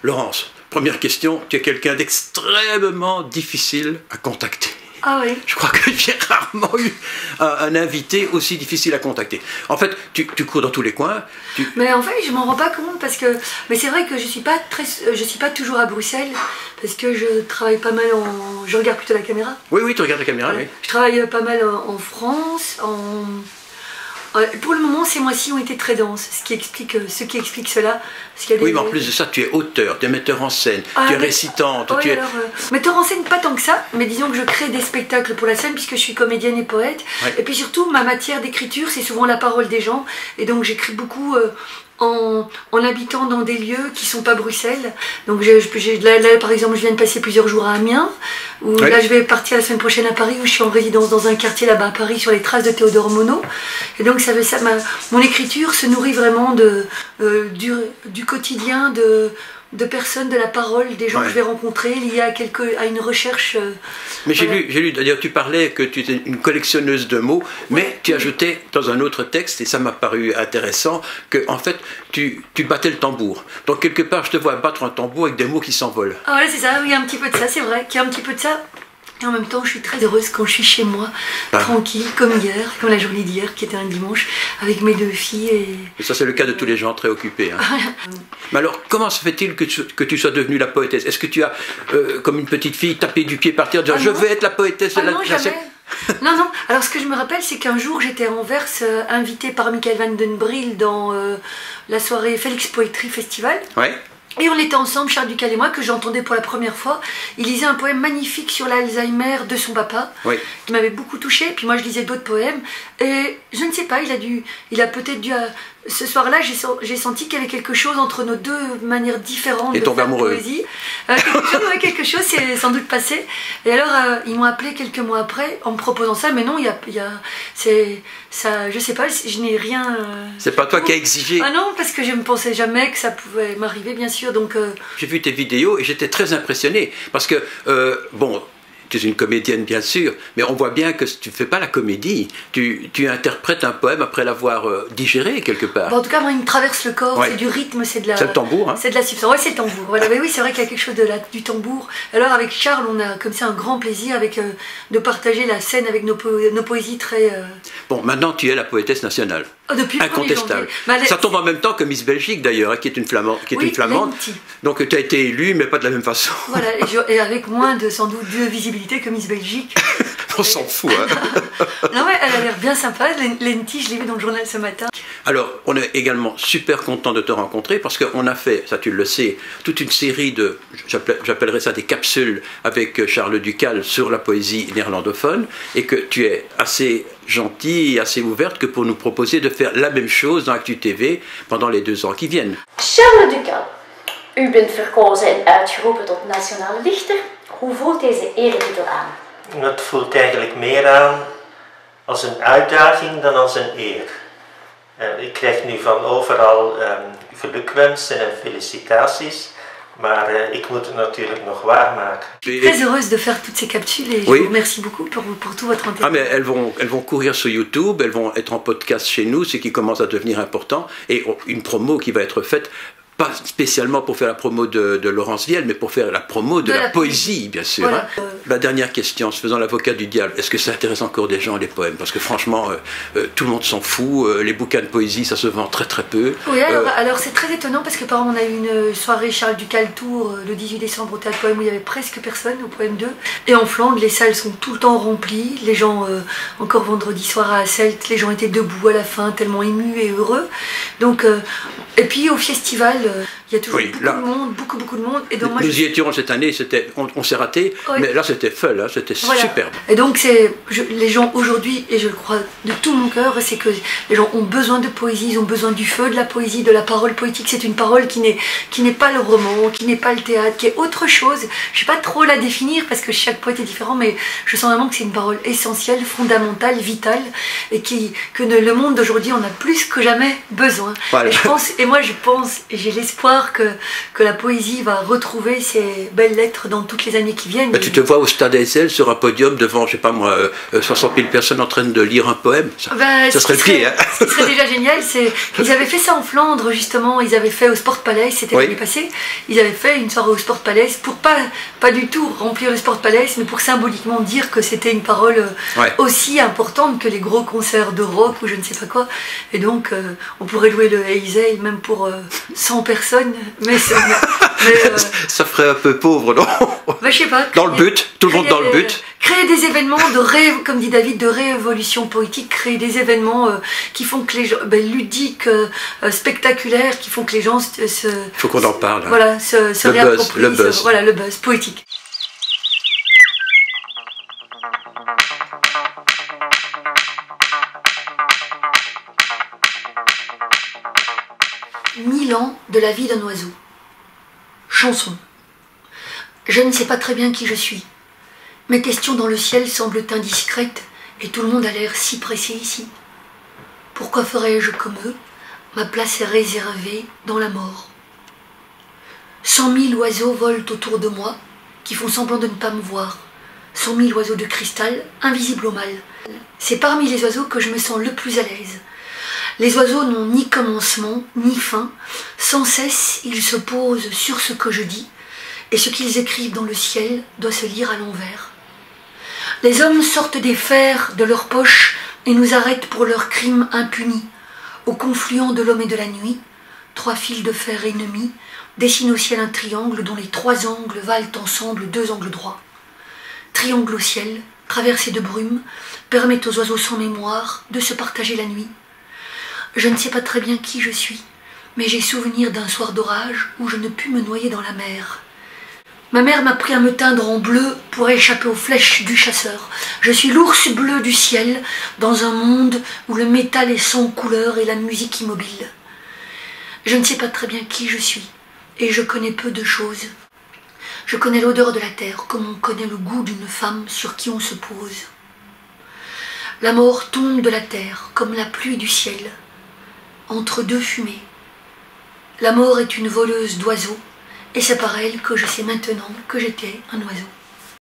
Laurence, première question, tu es quelqu'un d'extrêmement difficile à contacter. Ah oui. Je crois que j'ai rarement eu un invité aussi difficile à contacter. En fait, tu cours dans tous les coins. Mais en fait, je m'en rends pas compte parce que... Mais c'est vrai que je suis pas toujours à Bruxelles parce que je travaille pas mal en... Je regarde plutôt la caméra. Oui, oui, tu regardes la caméra, oui. Je travaille pas mal en France, Pour le moment, ces mois-ci ont été très denses, ce qui explique cela. Oui, mais en plus de ça, tu es auteur, tu es metteur en scène, tu es récitante. Oui, alors, metteur en scène, pas tant que ça, mais disons que je crée des spectacles pour la scène puisque je suis comédienne et poète. Ouais. Et puis surtout, ma matière d'écriture, c'est souvent la parole des gens. Et donc, j'écris beaucoup en habitant dans des lieux qui sont pas Bruxelles. Donc là, par exemple, je viens de passer plusieurs jours à Amiens, où là je vais partir la semaine prochaine à Paris, où je suis en résidence dans un quartier là-bas à Paris sur les traces de Théodore Monod. Et donc mon écriture se nourrit vraiment du quotidien de personnes, de la parole, des gens que je vais rencontrer, liés à une recherche. Mais j'ai lu, d'ailleurs tu parlais que tu étais une collectionneuse de mots, mais tu ajoutais dans un autre texte, et ça m'a paru intéressant, que en fait tu battais le tambour. Donc quelque part je te vois battre un tambour avec des mots qui s'envolent. Ah ouais, c'est ça, il y a un petit peu de ça, c'est vrai, qu'il y a un petit peu de ça. Et en même temps, je suis très heureuse quand je suis chez moi, tranquille, comme hier, comme la journée d'hier, qui était un dimanche, avec mes 2 filles. Et ça, c'est le cas de tous les gens très occupés. Hein. Mais alors, comment se fait-il que tu sois devenue la poétesse? Est-ce que tu as, comme une petite fille, tapé du pied par terre, disant je vais être la poétesse de la jamais. Non, non. Alors, ce que je me rappelle, c'est qu'un jour, j'étais à Anvers, invitée par Michael Van den Bril dans la soirée Félix Poetry Festival. Ouais. Et on était ensemble, Charles Ducal et moi, que j'entendais pour la première fois. Il lisait un poème magnifique sur l'Alzheimer de son papa, qui m'avait beaucoup touchée. Puis moi, je lisais d'autres poèmes. Et je ne sais pas, il a peut-être dû... Ce soir-là, j'ai senti qu'il y avait quelque chose entre nos deux manières différentes de faire poésie. Quelque chose s'est sans doute passé. Et alors, ils m'ont appelé quelques mois après en me proposant ça. Mais non, je sais pas, je n'ai rien... C'est pas toi qui as exigé. Ah non, parce que je ne pensais jamais que ça pouvait m'arriver, bien sûr. Donc j'ai vu tes vidéos et j'étais très impressionné. Parce que, bon... Tu es une comédienne, bien sûr, mais on voit bien que tu ne fais pas la comédie. Tu interprètes un poème après l'avoir digéré, quelque part. Bon, en tout cas, moi, il me traverse le corps, c'est du rythme, c'est de la... C'est le tambour, hein. C'est de la substance, ouais, c'est le tambour. Voilà. Mais oui, c'est vrai qu'il y a quelque chose du tambour. Alors, avec Charles, on a comme ça un grand plaisir de partager la scène avec nos poésies très... Bon, maintenant, tu es la poétesse nationale. Oh, depuis incontestable. Ça tombe en même temps que Miss Belgique, d'ailleurs, hein, qui est une flamande. Donc, tu as été élue, mais pas de la même façon. Voilà, et avec moins sans doute de visibilité que Miss Belgique. On s'en fout, hein. Non, mais elle a l'air bien sympa, Lenti, je l'ai vu dans le journal ce matin. Alors, on est également super content de te rencontrer parce qu'on a fait, ça tu le sais, toute une série de, j'appellerais ça des capsules avec Charles Ducal sur la poésie néerlandophone et que tu es assez gentille et assez ouverte que pour nous proposer de faire la même chose dans Actu TV pendant les 2 ans qui viennent. Charles Ducal, u bent verkozen en uitgeroepen tot nationale dichter. Hoe voelt deze eretitel aan? Het voelt eigenlijk meer aan als een uitdaging dan als een eer. Ik krijg nu van overal gelukwensen en felicitaties, maar ik moet het natuurlijk nog waarmaken. Je suis très heureuse de faire toutes ces capsules et je vous remercie beaucoup pour tout votre intérêt. Ah mais elles vont courir sur YouTube, elles vont être en podcast chez nous, ce qui commence à devenir important, et une promo qui va être faite pas spécialement pour faire la promo de Laurence Viel, mais pour faire la promo de la poésie, bien sûr. Voilà. Hein. La dernière question, en se faisant l'avocat du diable, est-ce que ça intéresse encore des gens, les poèmes? Parce que franchement, tout le monde s'en fout, les bouquins de poésie, ça se vend très très peu. Oui, alors c'est très étonnant, parce que par exemple, on a eu une soirée Charles Ducal Tour le 18 décembre au Théâtre Poème, où il y avait presque personne, au Poème 2. Et en Flandre, les salles sont tout le temps remplies, les gens, encore vendredi soir à Asselt, les gens étaient debout à la fin, tellement émus et heureux. Donc, et puis au festival, il y a toujours beaucoup de monde. Et donc, nous y étions cette année, on s'est raté, mais là c'était fun, hein, c'était superbe. Et donc les gens aujourd'hui, et je le crois de tout mon cœur, c'est que les gens ont besoin de poésie, ils ont besoin du feu, de la poésie, de la parole poétique. C'est une parole qui n'est pas le roman, qui n'est pas le théâtre, qui est autre chose. Je ne sais pas trop la définir parce que chaque poète est différent, mais je sens vraiment que c'est une parole essentielle, fondamentale, vitale, et que le monde d'aujourd'hui en a plus que jamais besoin. Voilà. Et moi je pense, et j'ai l'espoir que la poésie va retrouver ses belles lettres dans toutes les années qui viennent. Tu te vois au Stade Eysel sur un podium devant, je sais pas moi, 60 000 personnes en train de lire un poème. Ça serait le pied. Ce qui serait déjà génial, c'est qu'ils avaient fait ça en Flandre, justement. Ils avaient fait au Sport Palace, c'était l'année passée. Ils avaient fait une soirée au Sport Palace pour pas du tout remplir le Sport Palace, mais pour symboliquement dire que c'était une parole aussi importante que les gros concerts de rock ou je ne sais pas quoi. Et donc, on pourrait louer le Eysel même pour 100 personnes. Mais ça ferait un peu pauvre, non? Je sais pas. Dans le but, tout le monde dans le but. Créer des événements comme dit David, de réévolution poétique, créer des événements qui font que les gens, ludiques, spectaculaires, qui font que les gens se... Faut qu'on en parle. Voilà, se réapproprient. Le buzz. Voilà, le buzz poétique. Mille ans de la vie d'un oiseau. Chanson. Je ne sais pas très bien qui je suis. Mes questions dans le ciel semblent indiscrètes et tout le monde a l'air si pressé ici. Pourquoi ferais-je comme eux? Ma place est réservée dans la mort. 100 000 oiseaux volent autour de moi, qui font semblant de ne pas me voir. 100 000 oiseaux de cristal, invisibles au mal. C'est parmi les oiseaux que je me sens le plus à l'aise. Les oiseaux n'ont ni commencement, ni fin. Sans cesse, ils se posent sur ce que je dis, et ce qu'ils écrivent dans le ciel doit se lire à l'envers. Les hommes sortent des fers de leurs poches et nous arrêtent pour leurs crimes impunis. Au confluent de l'homme et de la nuit, 3 fils de fer ennemis dessinent au ciel un triangle dont les 3 angles valent ensemble 2 angles droits. Triangle au ciel, traversé de brume, permet aux oiseaux sans mémoire de se partager la nuit. Je ne sais pas très bien qui je suis, mais j'ai souvenir d'un soir d'orage où je ne pus me noyer dans la mer. Ma mère m'a pris à me teindre en bleu pour échapper aux flèches du chasseur. Je suis l'ours bleu du ciel, dans un monde où le métal est sans couleur et la musique immobile. Je ne sais pas très bien qui je suis, et je connais peu de choses. Je connais l'odeur de la terre, comme on connaît le goût d'une femme sur qui on se pose. La mort tombe de la terre, comme la pluie du ciel, entre 2 fumées. La mort est une voleuse d'oiseaux, et c'est par elle que je sais maintenant que j'étais un oiseau.